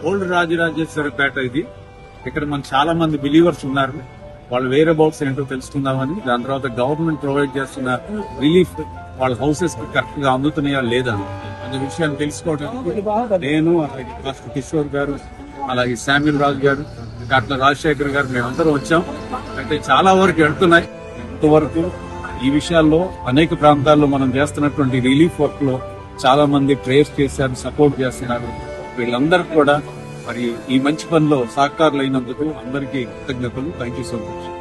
Old Rajarajeswarapeta ఇది. ఇక్కడ మన చాలా మంది బిలీవర్స్ ఉన్నారు. వాళ్ళు వేరే అబౌట్స్ ఏంటో తెలుసుకుందామని, దాని తర్వాత గవర్నమెంట్ ప్రొవైడ్ చేస్తున్న రిలీఫ్ వాళ్ళ హౌసెస్ కి కరెక్ట్ గా అందుతున్నాయా లేదా అనే విషయాన్ని తెలుసుకోవడానికి నేను, అలాగే మాస్టర్ కిషోర్ గారు, అలాగే శామ్యుల్ రాజు గారు, డాక్టర్ రాజశేఖర్ గారు మేమందరం వచ్చాం. అయితే చాలా వరకు వెళ్తున్నాయి. ఇంతవరకు ఈ విషయాల్లో అనేక ప్రాంతాల్లో మనం చేస్తున్నటువంటి రిలీఫ్ వర్క్ లో చాలా మంది ప్రేయర్స్ చేశారు, సపోర్ట్ చేస్తున్నారు. వీళ్ళందరికీ కూడా మరి ఈ మంచి పనిలో సహకారులు అయినందుకు అందరికీ కృతజ్ఞతలు. Thank you so much.